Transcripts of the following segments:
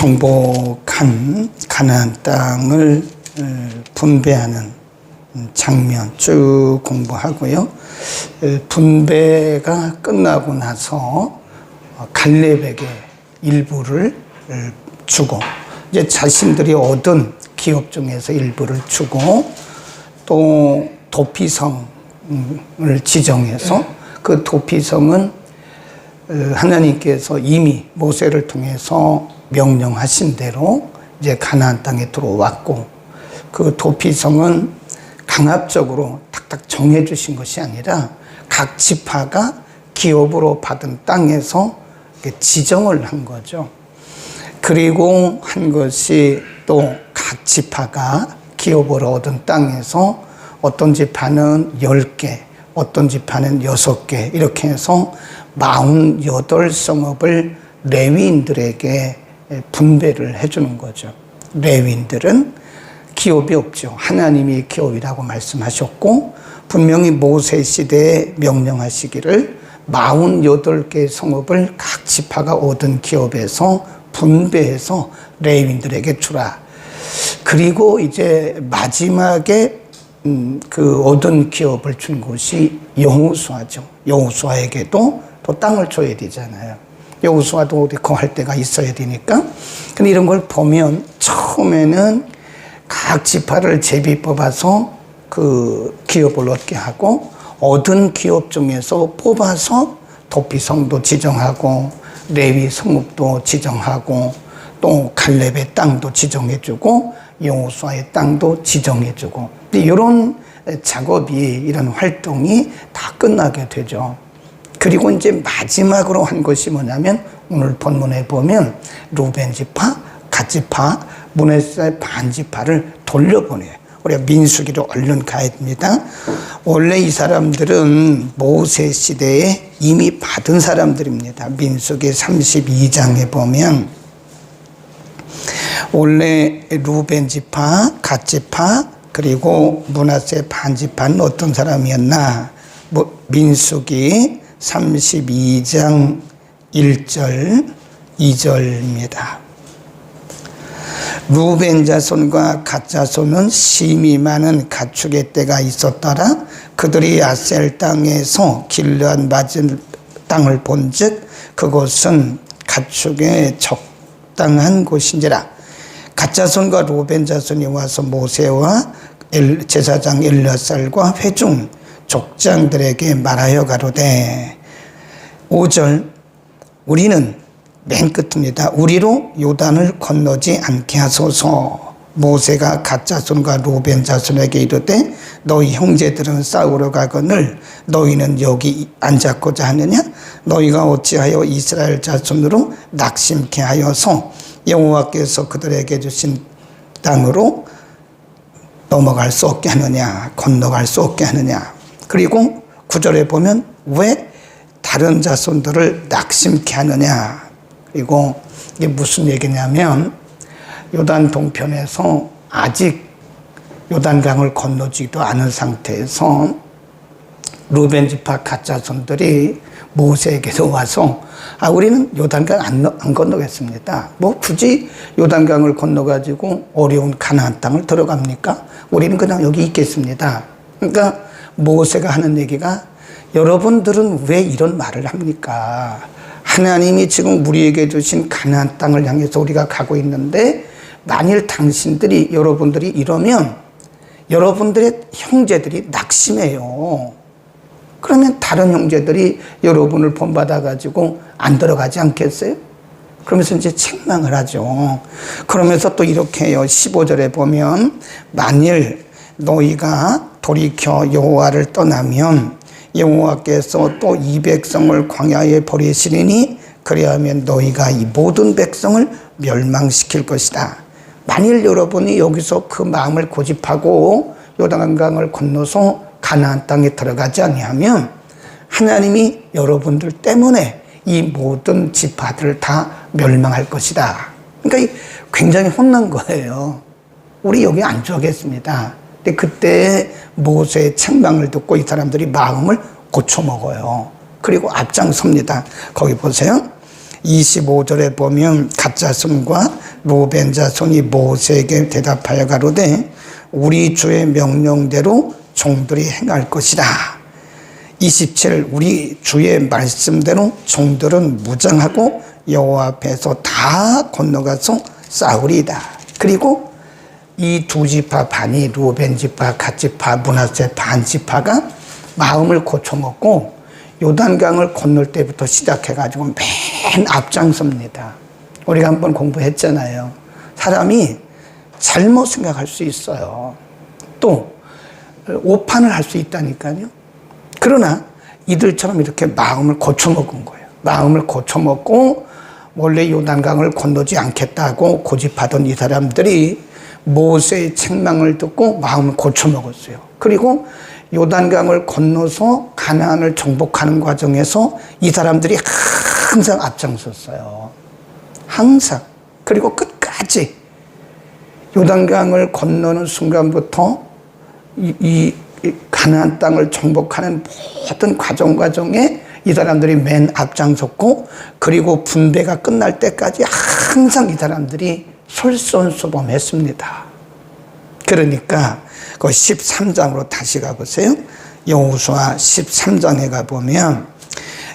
정복한 가나안 땅을 분배하는 장면 쭉 공부하고요. 분배가 끝나고 나서 갈렙에게 일부를 주고 이제 자신들이 얻은 기업 중에서 일부를 주고 또 도피성을 지정해서 그 도피성은 하나님께서 이미 모세를 통해서 명령하신 대로 이제 가나안 땅에 들어왔고 그 도피성은 강압적으로 탁탁 정해 주신 것이 아니라 각 지파가 기업으로 받은 땅에서 지정을 한 거죠. 그리고 한 것이 또 각 지파가 기업으로 얻은 땅에서 어떤 지파는 10개, 어떤 지파는 6개 이렇게 해서 48성읍을 레위인들에게 분배를 해주는 거죠. 레위인들은 기업이 없죠. 하나님이 기업이라고 말씀하셨고 분명히 모세 시대에 명령하시기를 48개 성읍을 각 지파가 얻은 기업에서 분배해서 레위인들에게 주라. 그리고 이제 마지막에 그 얻은 기업을 준 곳이 여호수아죠. 여호수아에게도 또 땅을 줘야 되잖아요. 여호수아도 어디 거할 때가 있어야 되니까. 근데 이런 걸 보면 처음에는 각 지파를 제비 뽑아서 그 기업을 얻게 하고 얻은 기업 중에서 뽑아서 도피성도 지정하고 레위 성읍도 지정하고 또 갈렙의 땅도 지정해주고 여호수아의 땅도 지정해주고 이런 작업이 이런 활동이 다 끝나게 되죠. 그리고 이제 마지막으로 한 것이 뭐냐면 오늘 본문에 보면 루벤 지파, 갓 지파, 므낫세 반 지파를 돌려보내요. 우리가 민수기로 얼른 가야 됩니다. 원래 이 사람들은 모세 시대에 이미 받은 사람들입니다. 민수기 32장에 보면 원래 루벤 지파, 갓 지파, 그리고 므낫세 반 지파는 어떤 사람이었나? 민수기 32장 1절, 2절입니다. 루벤 자손과 갓 자손은 심히 많은 가축의 떼가 있었더라. 그들이 아셀 땅에서 길르앗 맞은 땅을 본즉 그곳은 가축의 적당한 곳인지라. 갓 자손과 루벤 자손이 와서 모세와 제사장 엘르아살과 회중 족장들에게 말하여 가로되 5절 우리는 맨 끝입니다. 우리로 요단을 건너지 않게 하소서. 모세가 갓 자손과 루벤 자손에게 이르되 너희 형제들은 싸우러 가거늘 너희는 여기 앉았고자 하느냐? 너희가 어찌하여 이스라엘 자손으로 낙심케 하여서 여호와께서 그들에게 주신 땅으로 넘어갈 수 없게 하느냐? 건너갈 수 없게 하느냐? 그리고 9절에 보면 왜 다른 자손들을 낙심케 하느냐? 그리고 이게 무슨 얘기냐면 요단 동편에서 아직 요단강을 건너지도 않은 상태에서 루벤 지파 갓 자손들이 모세에게서 와서 우리는 요단강 안 건너겠습니다. 뭐 굳이 요단강을 건너가지고 어려운 가나안 땅을 들어갑니까? 우리는 그냥 여기 있겠습니다. 그러니까 모세가 하는 얘기가 여러분들은 왜 이런 말을 합니까? 하나님이 지금 우리에게 주신 가나안 땅을 향해서 우리가 가고 있는데 만일 당신들이 여러분들이 이러면 여러분들의 형제들이 낙심해요. 그러면 다른 형제들이 여러분을 본받아 가지고 안 들어가지 않겠어요? 그러면서 이제 책망을 하죠. 그러면서 또 이렇게 해요. 15절에 보면 만일 너희가 돌이켜 여호와를 떠나면 여호와께서 또 이 백성을 광야에 버리시리니 그리하면 너희가 이 모든 백성을 멸망시킬 것이다. 만일 여러분이 여기서 그 마음을 고집하고 요단강을 건너서 가나안 땅에 들어가지 아니하면 하나님이 여러분들 때문에 이 모든 지파들을 다 멸망할 것이다. 그러니까 굉장히 혼난 거예요. 우리 여기 안 죽겠습니다. 근데 그때 모세의 책망을 듣고 이 사람들이 마음을 고쳐먹어요. 그리고 앞장섭니다. 거기 보세요. 25절에 보면 갓 자손과 루벤 자손이 모세에게 대답하여 가로되 우리 주의 명령대로 종들이 행할 것이라. 27 우리 주의 말씀대로 종들은 무장하고 여호와 앞에서 다 건너가서 싸우리이다. 그리고 이 두 지파 반이 루벤 지파, 갓 지파, 므낫세 반 지파가 마음을 고쳐먹고 요단강을 건널 때부터 시작해가지고 맨 앞장섭니다. 우리가 한번 공부했잖아요. 사람이 잘못 생각할 수 있어요. 또 오판을 할 수 있다니까요. 그러나 이들처럼 이렇게 마음을 고쳐먹은 거예요. 마음을 고쳐먹고 원래 요단강을 건너지 않겠다고 고집하던 이 사람들이 모세의 책망을 듣고 마음을 고쳐먹었어요. 그리고 요단강을 건너서 가나안을 정복하는 과정에서 이 사람들이 항상 앞장섰어요. 항상. 그리고 끝까지 요단강을 건너는 순간부터 이 가나안 땅을 정복하는 모든 과정에 이 사람들이 맨 앞장섰고, 그리고 분배가 끝날 때까지 항상 이 사람들이 솔선수범했습니다. 그러니까 그 13장으로 다시 가보세요. 여호수아 13장에 가보면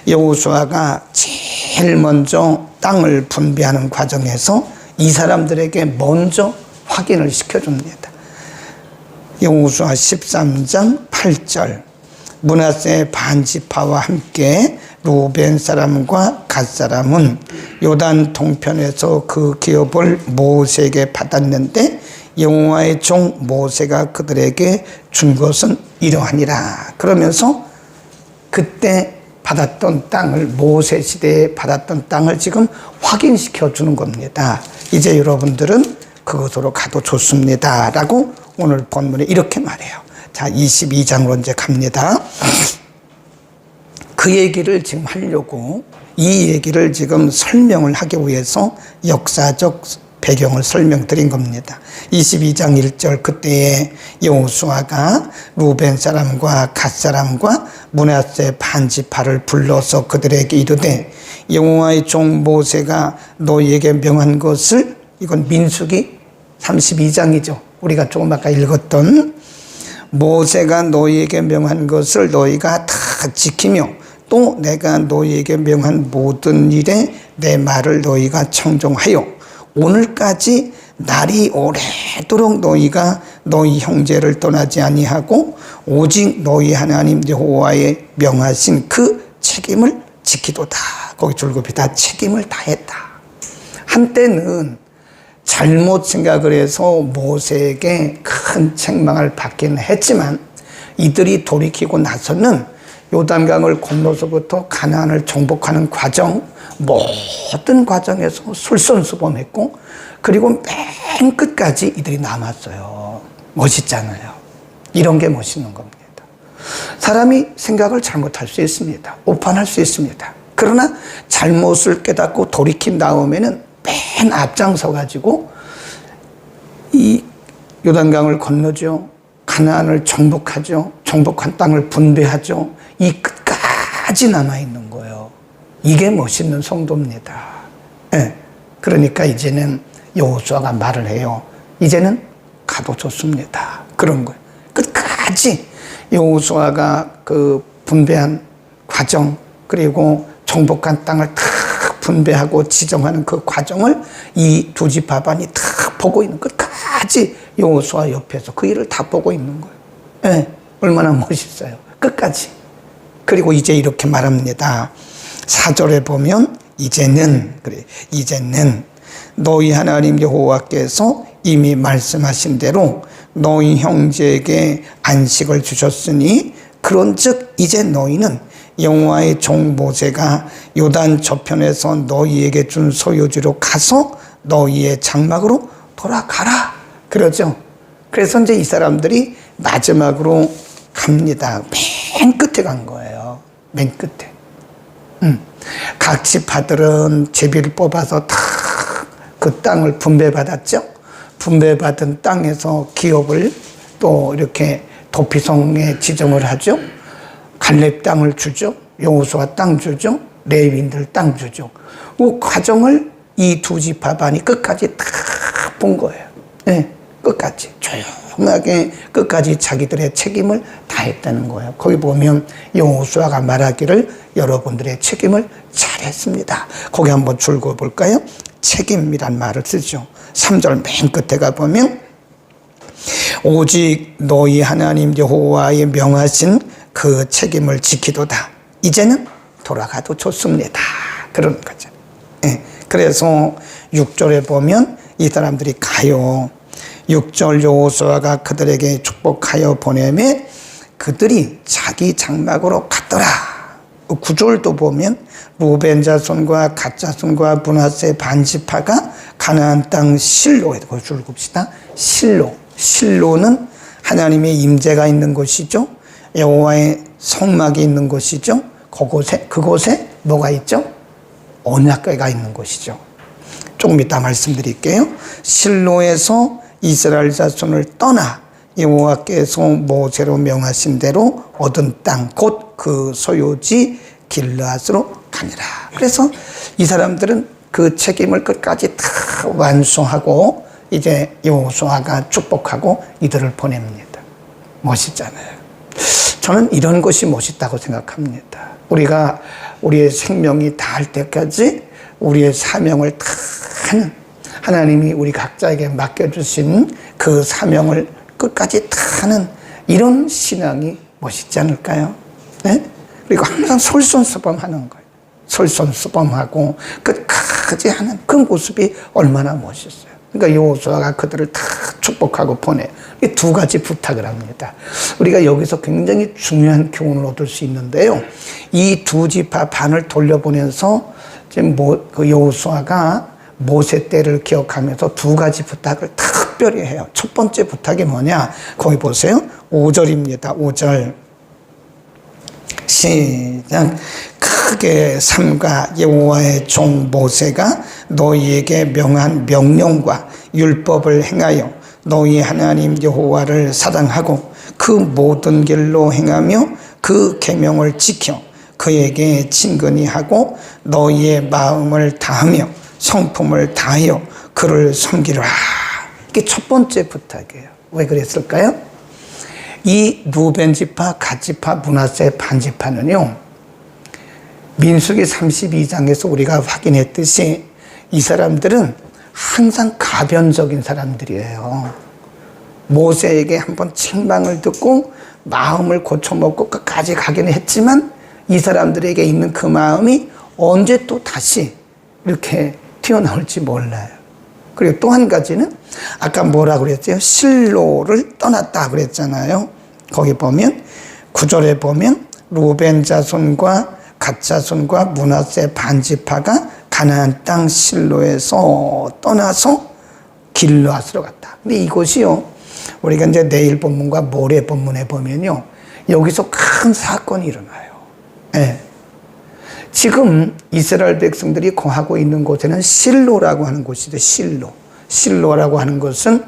여호수아가 제일 먼저 땅을 분배하는 과정에서 이 사람들에게 먼저 확인을 시켜줍니다. 여호수아 13장 8절 므낫세 반지파와 함께 루벤 사람과 갓 사람은 요단 동편에서 그 기업을 모세에게 받았는데 여호와의 종 모세가 그들에게 준 것은 이러하니라. 그러면서 그때 받았던 땅을, 모세 시대에 받았던 땅을 지금 확인시켜 주는 겁니다. 이제 여러분들은 그것으로 가도 좋습니다 라고 오늘 본문에 이렇게 말해요. 자, 22장으로 이제 갑니다. 그 얘기를 지금 하려고, 이 얘기를 지금 설명을 하기 위해서 역사적 배경을 설명드린 겁니다. 22장 1절 그때에 여호수아가 루벤 사람과 갓 사람과 므낫세 반지파를 불러서 그들에게 이르되 여호와의 종 모세가 너희에게 명한 것을, 이건 민수기 32장이죠. 우리가 조금 아까 읽었던 모세가 너희에게 명한 것을 너희가 다 지키며 또 내가 너희에게 명한 모든 일에 내 말을 너희가 청종하여 오늘까지 날이 오래도록 너희가 너희 형제를 떠나지 아니하고 오직 너희 하나님 여호와의 명하신 그 책임을 지키도다. 거기 줄급이 다 책임을 다했다. 한때는 잘못 생각을 해서 모세에게 큰 책망을 받기는 했지만 이들이 돌이키고 나서는 요단강을 건너서부터 가나안을 정복하는 과정, 모든 과정에서 솔선수범했고, 그리고 맨 끝까지 이들이 남았어요. 멋있잖아요. 이런 게 멋있는 겁니다. 사람이 생각을 잘못할 수 있습니다. 오판할 수 있습니다. 그러나 잘못을 깨닫고 돌이킨 다음에는 맨 앞장서 가지고 이 요단강을 건너죠. 가나안을 정복하죠. 정복한 땅을 분배하죠. 이 끝까지 남아있는 거예요. 이게 멋있는 성도입니다. 네. 그러니까 이제는 여호수아가 말을 해요. 이제는 가도 좋습니다. 그런 거예요. 끝까지 여호수아가 그 분배한 과정, 그리고 정복한 땅을 다 분배하고 지정하는 그 과정을 이 두 지파반이 다 보고 있는, 끝까지 여호수아 옆에서 그 일을 다 보고 있는 거예요. 네. 얼마나 멋있어요. 끝까지. 그리고 이제 이렇게 말합니다. 4절에 보면 이제는 너희 하나님 여호와께서 이미 말씀하신 대로 너희 형제에게 안식을 주셨으니 그런즉 이제 너희는 여호와의 종 모세가 요단 저편에서 너희에게 준 소유지로 가서 너희의 장막으로 돌아가라. 그러죠. 그래서 이제 이 사람들이 마지막으로 갑니다. 맨 끝에 간 거예요. 맨 끝에. 각 지파들은 제비를 뽑아서 다 그 땅을 분배받았죠. 분배받은 땅에서 기업을 또 이렇게 도피성에 지정을 하죠. 갈렙 땅을 주죠. 여호수아 땅 주죠. 레위인들 땅 주죠. 그 과정을 이 두 지파 반이 끝까지 다 본 거예요. 네, 끝까지 조용하게 끝까지 자기들의 책임을 다했다는 거예요. 거기 보면 여호수아가 말하기를 여러분들의 책임을 잘했습니다. 거기 한번 줄거 볼까요? 책임이란 말을 쓰죠. 3절 맨 끝에 가보면 오직 너희 하나님 여호와의 명하신 그 책임을 지키도다. 이제는 돌아가도 좋습니다. 그런 거죠. 네. 그래서 6절에 보면 이 사람들이 가요. 6절 여호수아가 그들에게 축복하여 보내매 그들이 자기 장막으로 갔더라. 9절도 보면 루벤 자손과 갓 자손과 므낫세 반지파가 가나안 땅 실로에 그걸 봅시다. 실로는 하나님의 임재가 있는 곳이죠. 여호와의 성막이 있는 곳이죠. 그곳에 뭐가 있죠? 언약궤가 있는 곳이죠. 조금 이따 말씀드릴게요. 실로에서 이스라엘 자손을 떠나 여호와께서 모세로 명하신 대로 얻은 땅 곧 그 소유지 길르앗으로 가니라. 그래서 이 사람들은 그 책임을 끝까지 다 완수하고 이제 여호수아가 축복하고 이들을 보냅니다. 멋있잖아요. 저는 이런 것이 멋있다고 생각합니다. 우리가 우리의 생명이 다할 때까지 우리의 사명을 다 하는, 하나님이 우리 각자에게 맡겨주신 그 사명을 끝까지 다 하는 이런 신앙이 멋있지 않을까요? 네? 그리고 항상 솔선수범하는 거예요. 솔선수범하고 끝까지 하는 그 모습이 얼마나 멋있어요. 그러니까 여호수아가 그들을 다 축복하고 보내. 이 두 가지 부탁을 합니다. 우리가 여기서 굉장히 중요한 교훈을 얻을 수 있는데요. 이 두 지파 반을 돌려보내서 지금 그 여호수아가 모세 때를 기억하면서 두 가지 부탁을 특별히 해요. 첫 번째 부탁이 뭐냐? 거기 보세요. 5절입니다. 5절. 시작. 크게 삼가 여호와의 종 모세가 너희에게 명한 명령과 율법을 행하여 너희 하나님 여호와를 사랑하고 그 모든 길로 행하며 그 계명을 지켜 그에게 친근히 하고 너희의 마음을 다하며 성품을 다하여 그를 섬기라. 이게 첫 번째 부탁이에요. 왜 그랬을까요? 이 루벤 지파, 갓 지파, 므낫세 반지파는요, 민수기 32장에서 우리가 확인했듯이 이 사람들은 항상 가변적인 사람들이에요. 모세에게 한번 책망을 듣고 마음을 고쳐먹고 끝까지 가기는 했지만 이 사람들에게 있는 그 마음이 언제 또 다시 이렇게 튀어나올지 몰라요. 그리고 또 한 가지는 아까 뭐라고 그랬어요? 실로를 떠났다 그랬잖아요. 거기 보면 9절에 보면 루벤 자손과 갓 자손과 므낫세 반지파가 가나안 땅 실로에서 떠나서 길르앗으로 갔다. 근데 이곳이요, 우리가 이제 내일 본문과 모레 본문에 보면요, 여기서 큰 사건이 일어나요. 네. 지금 이스라엘 백성들이 거하고 있는 곳에는 실로라고 하는 곳이죠. 실로라고 하는 것은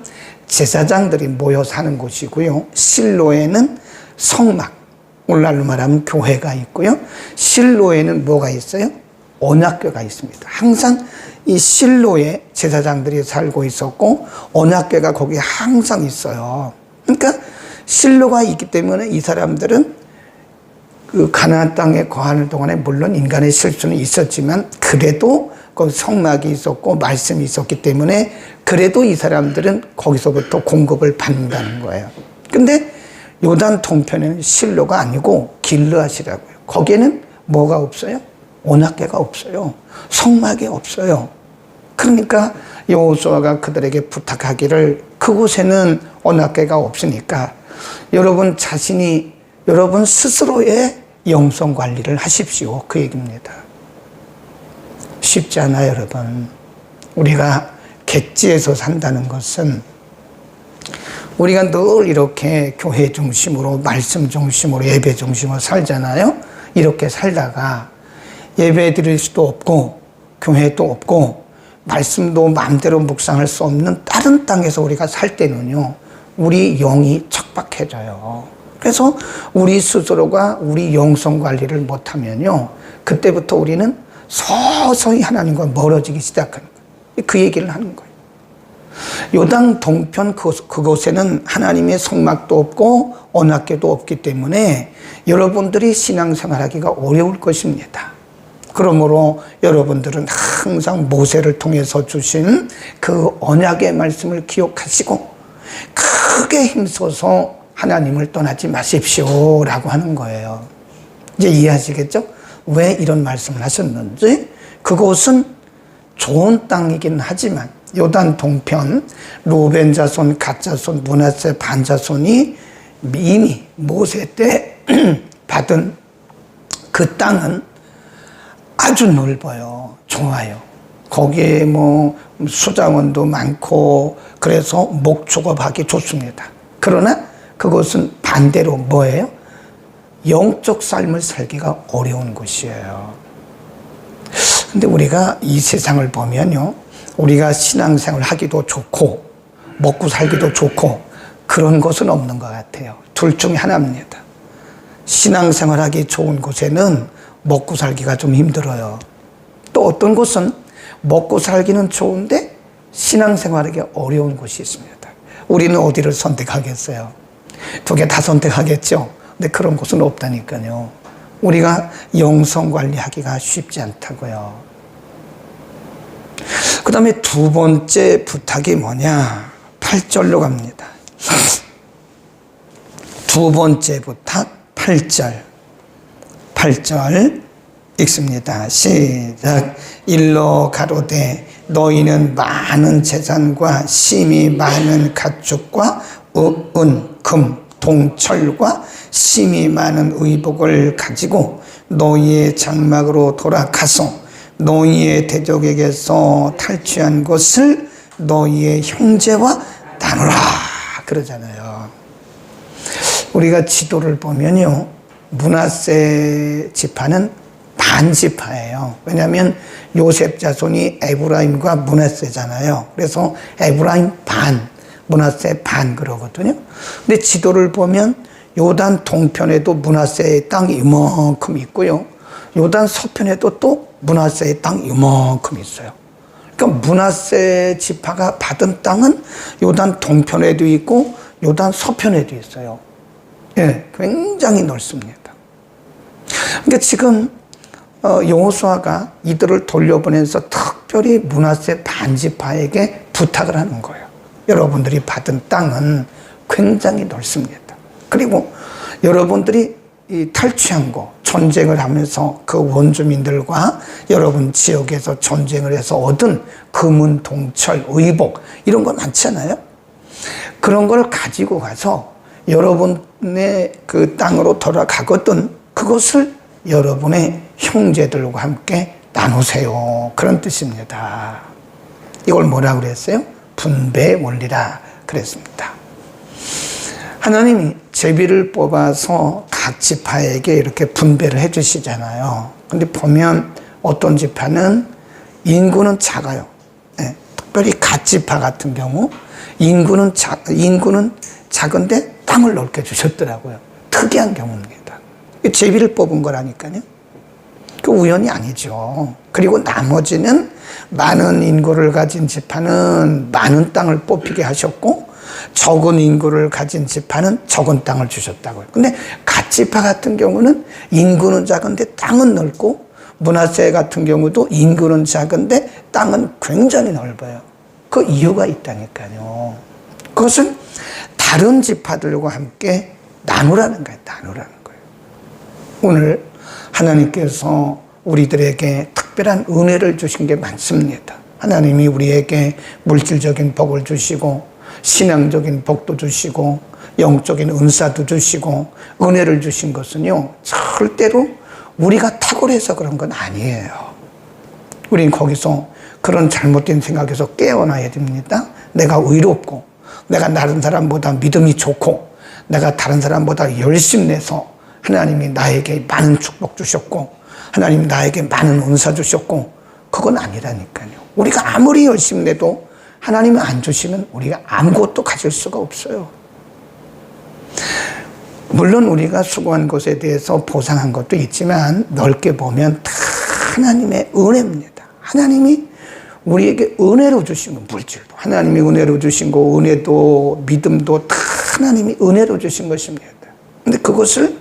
제사장들이 모여 사는 곳이고요. 실로에는 성막, 오늘날로 말하면 교회가 있고요. 실로에는 뭐가 있어요? 언약궤가 있습니다. 항상 이 실로에 제사장들이 살고 있었고 언약궤가 거기에 항상 있어요. 그러니까 실로가 있기 때문에 이 사람들은 그 가나안 땅에 거하는 동안에 물론 인간의 실수는 있었지만 그래도 그 성막이 있었고 말씀이 있었기 때문에 그래도 이 사람들은 거기서부터 공급을 받는다는 거예요. 근데 요단 동편에는 실로가 아니고 길르앗이라고요. 거기에는 뭐가 없어요? 언약궤가 없어요. 성막이 없어요. 그러니까 여호수아가 그들에게 부탁하기를 그곳에는 언약궤가 없으니까 여러분 스스로의 영성 관리를 하십시오. 그 얘기입니다. 쉽지 않아요, 여러분. 우리가 객지에서 산다는 것은 우리가 늘 이렇게 교회 중심으로, 말씀 중심으로, 예배 중심으로 살잖아요. 이렇게 살다가 예배 드릴 수도 없고 교회도 없고 말씀도 마음대로 묵상할 수 없는 다른 땅에서 우리가 살 때는요, 우리 영이 척박해져요. 그래서 우리 스스로가 우리 영성 관리를 못하면요, 그때부터 우리는 서서히 하나님과 멀어지기 시작하는 거예요. 그 얘기를 하는 거예요. 요단 동편 그곳에는 하나님의 성막도 없고 언약궤도 없기 때문에 여러분들이 신앙생활하기가 어려울 것입니다. 그러므로 여러분들은 항상 모세를 통해서 주신 그 언약의 말씀을 기억하시고 크게 힘써서 하나님을 떠나지 마십시오라고 하는 거예요. 이제 이해하시겠죠? 왜 이런 말씀을 하셨는지. 그곳은 좋은 땅이긴 하지만 요단 동편 루벤 자손, 갓 자손, 므낫세 반 자손이 이미 모세 때 받은 그 땅은 아주 넓어요. 좋아요. 거기에 뭐 수자원도 많고 그래서 목축업하기 좋습니다. 그러나 그것은 반대로 뭐예요? 영적 삶을 살기가 어려운 곳이에요. 근데 우리가 이 세상을 보면요, 우리가 신앙생활 하기도 좋고 먹고 살기도 좋고 그런 것은 없는 것 같아요. 둘 중에 하나입니다. 신앙생활 하기 좋은 곳에는 먹고 살기가 좀 힘들어요. 또 어떤 곳은 먹고 살기는 좋은데 신앙생활하기 어려운 곳이 있습니다. 우리는 어디를 선택하겠어요? 두 개 다 선택하겠죠? 근데 그런 곳은 없다니까요. 우리가 영성 관리하기가 쉽지 않다고요. 그 다음에 두 번째 부탁이 뭐냐? 8절로 갑니다. 두 번째 부탁 8절. 8절 읽습니다. 시작. 일러 가로되 너희는 많은 재산과 심히 많은 가축과 은, 금, 동철과 심히 많은 의복을 가지고 너희의 장막으로 돌아가서 너희의 대적에게서 탈취한 것을 너희의 형제와 나누라 그러잖아요. 우리가 지도를 보면요, 므낫세 지파는 반지파예요. 왜냐하면 요셉 자손이 에브라임과 므낫세잖아요. 그래서 에브라임 반, 므낫세 반 그러거든요. 근데 지도를 보면 요단 동편에도 므낫세의 땅이 이만큼 있고요, 요단 서편에도 또 므낫세의 땅이 이만큼 있어요. 그러니까 므낫세 지파가 받은 땅은 요단 동편에도 있고 요단 서편에도 있어요. 예, 굉장히 넓습니다. 그러니까 지금 여호수아가 이들을 돌려보내서 특별히 므낫세 반지파에게 부탁을 하는 거예요. 여러분들이 받은 땅은 굉장히 넓습니다. 그리고 여러분들이 탈취한 거, 전쟁을 하면서 그 원주민들과 여러분 지역에서 전쟁을 해서 얻은 금은, 동철, 의복 이런 거 많잖아요. 그런 걸 가지고 가서 여러분의 그 땅으로 돌아가거든 그것을 여러분의 형제들과 함께 나누세요. 그런 뜻입니다. 이걸 뭐라고 그랬어요? 분배 원리라 그랬습니다. 하나님이 제비를 뽑아서 각 지파에게 이렇게 분배를 해 주시잖아요. 근데 보면 어떤 지파는 인구는 작아요. 네, 특별히 갓 지파 같은 경우 인구는 작은데 땅을 넓게 주셨더라고요. 특이한 경우입니다. 제비를 뽑은 거라니까요. 그 우연이 아니죠. 그리고 나머지는 많은 인구를 가진 지파는 많은 땅을 뽑히게 하셨고 적은 인구를 가진 지파는 적은 땅을 주셨다고요. 근데 갓 지파 같은 경우는 인구는 작은데 땅은 넓고 므낫세 같은 경우도 인구는 작은데 땅은 굉장히 넓어요. 그 이유가 있다니까요. 그것은 다른 지파들과 함께 나누라는 거예요. 나누라는 거예요. 오늘 하나님께서 우리들에게 특별한 은혜를 주신 게 많습니다. 하나님이 우리에게 물질적인 복을 주시고 신앙적인 복도 주시고 영적인 은사도 주시고 은혜를 주신 것은요, 절대로 우리가 탁월해서 그런 건 아니에요. 우린 거기서 그런 잘못된 생각에서 깨어나야 됩니다. 내가 의롭고 내가 다른 사람보다 믿음이 좋고 내가 다른 사람보다 열심히 내서 하나님이 나에게 많은 축복 주셨고 하나님이 나에게 많은 은사 주셨고 그건 아니라니까요. 우리가 아무리 열심히 내도 하나님이 안 주시면 우리가 아무것도 가질 수가 없어요. 물론 우리가 수고한 것에 대해서 보상한 것도 있지만 넓게 보면 다 하나님의 은혜입니다. 하나님이 우리에게 은혜로 주신 거, 물질도 하나님이 은혜로 주신 거, 은혜도 믿음도 다 하나님이 은혜로 주신 것입니다. 근데 그것을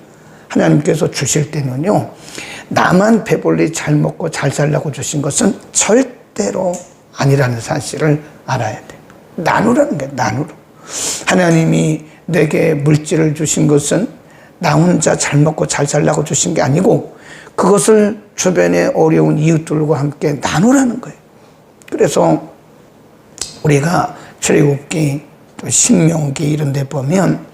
하나님께서 주실 때는요, 나만 배불리 잘 먹고 잘 살라고 주신 것은 절대로 아니라는 사실을 알아야 돼요. 나누라는 게 나누라. 하나님이 내게 물질을 주신 것은 나 혼자 잘 먹고 잘 살라고 주신 게 아니고 그것을 주변의 어려운 이웃들과 함께 나누라는 거예요. 그래서 우리가 출애굽기, 또 신명기 이런 데 보면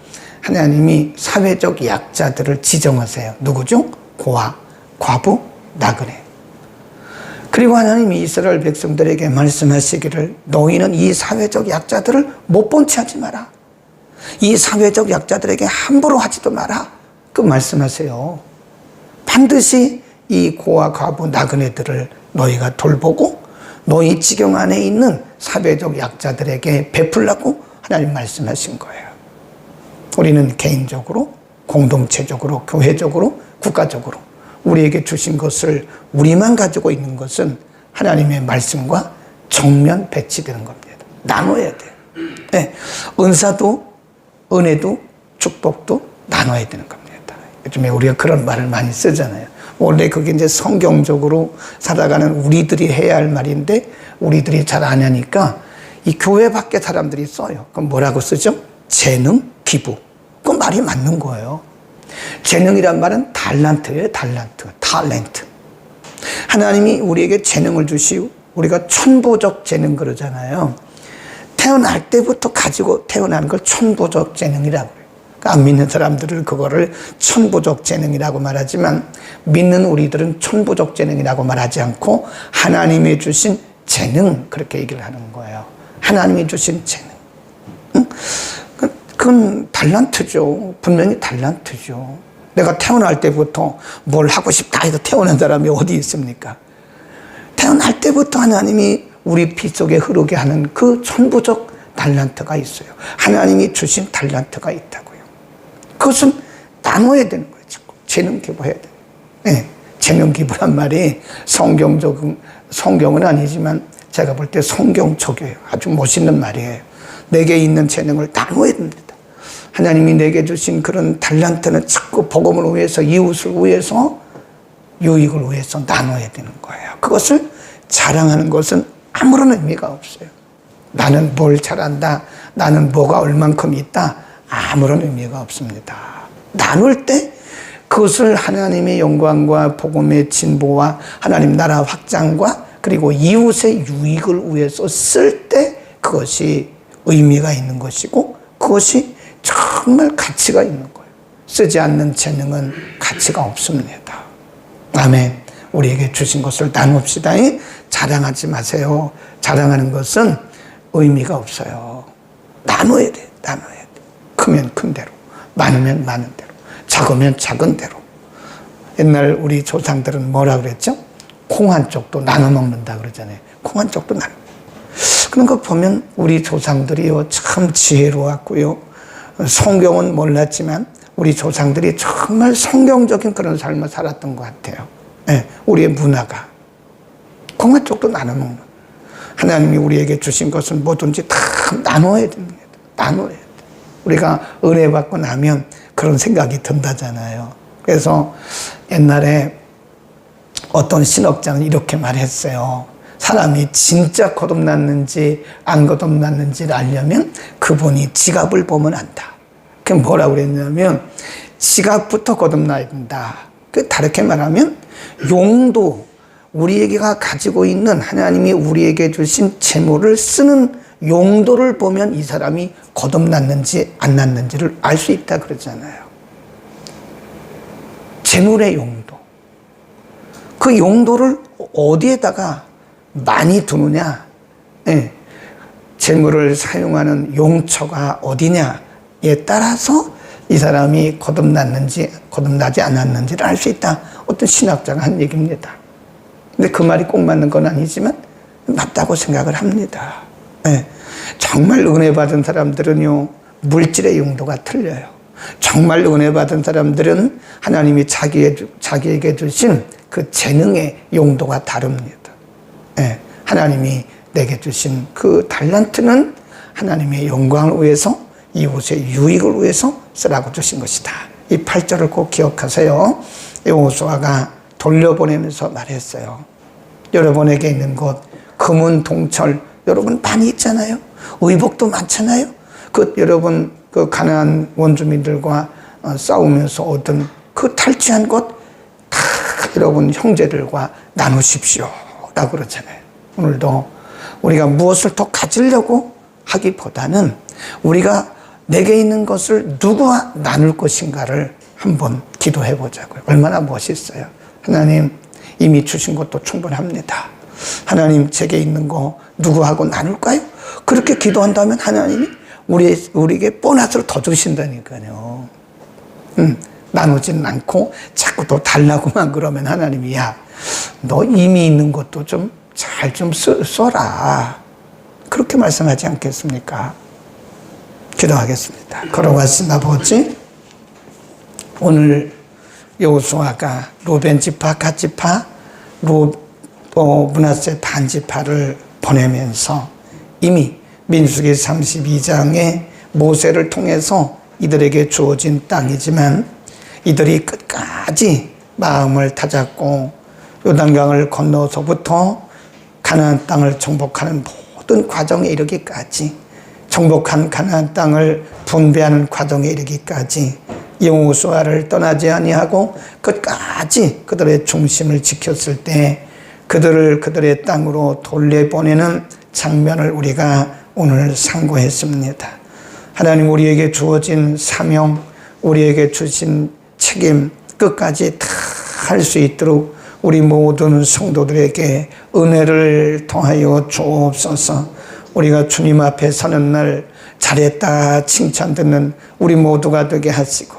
하나님이 사회적 약자들을 지정하세요. 누구죠? 고아, 과부, 나그네. 그리고 하나님이 이스라엘 백성들에게 말씀하시기를 너희는 이 사회적 약자들을 못 본 채 하지 마라. 이 사회적 약자들에게 함부로 하지도 마라. 그 말씀하세요. 반드시 이 고아, 과부, 나그네들을 너희가 돌보고 너희 지경 안에 있는 사회적 약자들에게 베풀라고 하나님 말씀하신 거예요. 우리는 개인적으로, 공동체적으로, 교회적으로, 국가적으로 우리에게 주신 것을 우리만 가지고 있는 것은 하나님의 말씀과 정면 배치되는 겁니다. 나눠야 돼요. 네. 은사도, 은혜도, 축복도 나눠야 되는 겁니다. 요즘에 우리가 그런 말을 많이 쓰잖아요. 원래 그게 이제 성경적으로 살아가는 우리들이 해야 할 말인데 우리들이 잘 안 하니까 이 교회 밖에 사람들이 써요. 그럼 뭐라고 쓰죠? 재능, 기부. 그 말이 맞는 거예요. 재능이란 말은 달란트예요. 탤런트. 하나님이 우리에게 재능을 주시고 우리가 천부적 재능 그러잖아요. 태어날 때부터 가지고 태어나는 걸 천부적 재능이라고 해요. 안 믿는 사람들은 그거를 천부적 재능이라고 말하지만 믿는 우리들은 천부적 재능이라고 말하지 않고 하나님이 주신 재능 그렇게 얘기를 하는 거예요. 하나님이 주신 재능. 그건 달란트죠. 분명히 달란트죠. 내가 태어날 때부터 뭘 하고 싶다 해서 태어난 사람이 어디 있습니까? 태어날 때부터 하나님이 우리 피 속에 흐르게 하는 그 천부적 달란트가 있어요. 하나님이 주신 달란트가 있다고요. 그것은 나눠야 되는 거예요. 재능 기부해야 돼요. 네, 재능 기부란 말이 성경은 아니지만 제가 볼 때 성경적이에요. 아주 멋있는 말이에요. 내게 있는 재능을 나눠야 됩니다. 하나님이 내게 주신 그런 달란트는 자꾸 복음을 위해서, 이웃을 위해서, 유익을 위해서 나눠야 되는 거예요. 그것을 자랑하는 것은 아무런 의미가 없어요. 나는 뭘 잘한다, 나는 뭐가 얼만큼 있다, 아무런 의미가 없습니다. 나눌 때 그것을 하나님의 영광과 복음의 진보와 하나님 나라 확장과 그리고 이웃의 유익을 위해서 쓸 때 그것이 의미가 있는 것이고 그것이 정말 가치가 있는 거예요. 쓰지 않는 재능은 가치가 없습니다. 아멘. 우리에게 주신 것을 나눕시다. 자랑하지 마세요. 자랑하는 것은 의미가 없어요. 나눠야 돼. 나눠야 돼. 크면 큰 대로, 많으면 많은 대로, 작으면 작은 대로. 옛날 우리 조상들은 뭐라 그랬죠? 콩 한 쪽도 나눠 먹는다 그러잖아요. 콩 한 쪽도 나눠. 그런 거 보면 우리 조상들이요 참 지혜로웠고요. 성경은 몰랐지만 우리 조상들이 정말 성경적인 그런 삶을 살았던 것 같아요. 네, 우리의 문화가 콩 한 쪽도 나눠 먹는. 하나님이 우리에게 주신 것은 뭐든지 다 나눠야 됩니다. 나눠야 돼. 우리가 은혜 받고 나면 그런 생각이 든다잖아요. 그래서 옛날에 어떤 신학자는 이렇게 말했어요. 사람이 진짜 거듭났는지 안 거듭났는지를 알려면 그분이 지갑을 보면 안다. 그게 뭐라고 그랬냐면 지갑부터 거듭나야 된다. 다르게 말하면 용도, 우리에게가 가지고 있는 하나님이 우리에게 주신 재물을 쓰는 용도를 보면 이 사람이 거듭났는지 안 났는지를 알 수 있다 그러잖아요. 재물의 용도. 그 용도를 어디에다가 많이 두느냐, 예. 재물을 사용하는 용처가 어디냐에 따라서 이 사람이 거듭났는지 거듭나지 않았는지를 알 수 있다. 어떤 신학자가 한 얘기입니다. 근데 그 말이 꼭 맞는 건 아니지만 맞다고 생각을 합니다. 예. 정말 은혜 받은 사람들은요 물질의 용도가 틀려요. 정말 은혜 받은 사람들은 하나님이 자기에게 주신 그 재능의 용도가 다릅니다. 예, 하나님이 내게 주신 그 달란트는 하나님의 영광을 위해서, 이웃의 유익을 위해서 쓰라고 주신 것이다. 이 8절을 꼭 기억하세요. 여호수아가 돌려보내면서 말했어요. 여러분에게 있는 것, 금은 동철, 여러분 많이 있잖아요. 의복도 많잖아요. 여러분 그 가나안 원주민들과 싸우면서 얻은 그 탈취한 것 다 여러분 형제들과 나누십시오 라고 그러잖아요. 오늘도 우리가 무엇을 더 가지려고 하기보다는 우리가 내게 있는 것을 누구와 나눌 것인가를 한번 기도해 보자고요. 얼마나 멋있어요. 하나님, 이미 주신 것도 충분합니다. 하나님, 제게 있는 거 누구하고 나눌까요? 그렇게 기도한다면 하나님이 우리에게 보너스를 더 주신다니까요. 나누진 않고 자꾸 또 달라고만 그러면 하나님이, 야, 너 이미 있는 것도 좀 잘 좀 써라. 그렇게 말씀하지 않겠습니까? 기도하겠습니다. 걸어가신 아버지, 오늘 여호수아가 루벤 지파, 갓 지파, 또 므낫세 반 지파를 보내면서 이미 민수기 32장에 모세를 통해서 이들에게 주어진 땅이지만 이들이 끝까지 마음을 다잡고 요단강을 건너서부터 가나안 땅을 정복하는 모든 과정에 이르기까지, 정복한 가나안 땅을 분배하는 과정에 이르기까지 여호수아를 떠나지 아니하고 끝까지 그들의 중심을 지켰을 때 그들을 그들의 땅으로 돌려보내는 장면을 우리가 오늘 상고했습니다. 하나님, 우리에게 주어진 사명, 우리에게 주신 책임 끝까지 다 할 수 있도록 우리 모든 성도들에게 은혜를 더하여 주옵소서. 우리가 주님 앞에 서는 날 잘했다 칭찬 듣는 우리 모두가 되게 하시고,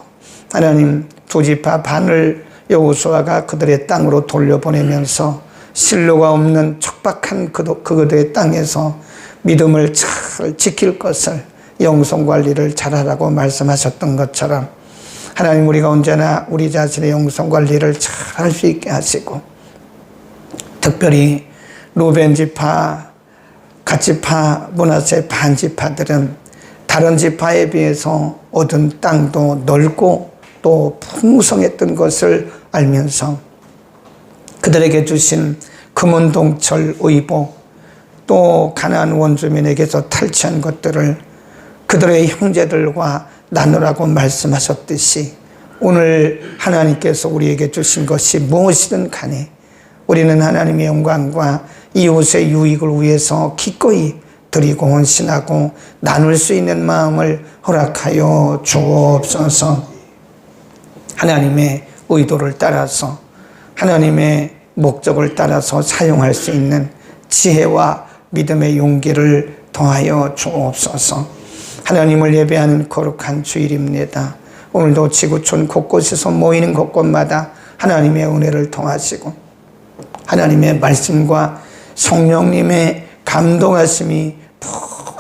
하나님, 두 지파 반을 여호수아가 그들의 땅으로 돌려보내면서 실로가 없는 척박한 그들의 땅에서 믿음을 잘 지킬 것을, 영성관리를 잘하라고 말씀하셨던 것처럼 하나님, 우리가 언제나 우리 자신의 영성관리를 잘 할 수 있게 하시고, 특별히 루벤 지파, 갓 지파, 므낫세 반 지파들은 다른 지파에 비해서 얻은 땅도 넓고 또 풍성했던 것을 알면서 그들에게 주신 금은동철 의복, 또 가나안 원주민에게서 탈취한 것들을 그들의 형제들과 나누라고 말씀하셨듯이 오늘 하나님께서 우리에게 주신 것이 무엇이든 간에 우리는 하나님의 영광과 이웃의 유익을 위해서 기꺼이 드리고 헌신하고 나눌 수 있는 마음을 허락하여 주옵소서. 하나님의 의도를 따라서, 하나님의 목적을 따라서 사용할 수 있는 지혜와 믿음의 용기를 더하여 주옵소서. 하나님을 예배하는 거룩한 주일입니다. 오늘도 지구촌 곳곳에서 모이는 곳곳마다 하나님의 은혜를 통하시고 하나님의 말씀과 성령님의 감동하심이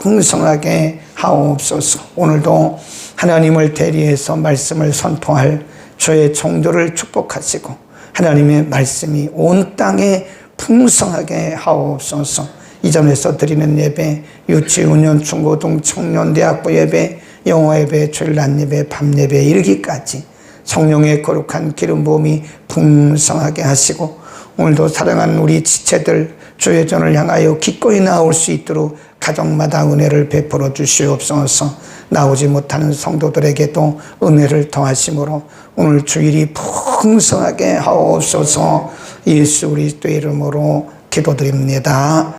풍성하게 하옵소서. 오늘도 하나님을 대리해서 말씀을 선포할 저의 종들을 축복하시고 하나님의 말씀이 온 땅에 풍성하게 하옵소서. 이 점에서 드리는 예배, 유치원년, 중고등, 청년, 대학부 예배, 영어 예배, 주일 낮 예배, 밤 예배 이르기까지 성령의 거룩한 기름 부음이 풍성하게 하시고 오늘도 사랑하는 우리 지체들 주의 전을 향하여 기꺼이 나올 수 있도록 가정마다 은혜를 베풀어 주시옵소서. 나오지 못하는 성도들에게도 은혜를 더하심으로 오늘 주일이 풍성하게 하옵소서. 예수 그리스도의 이름으로 기도드립니다.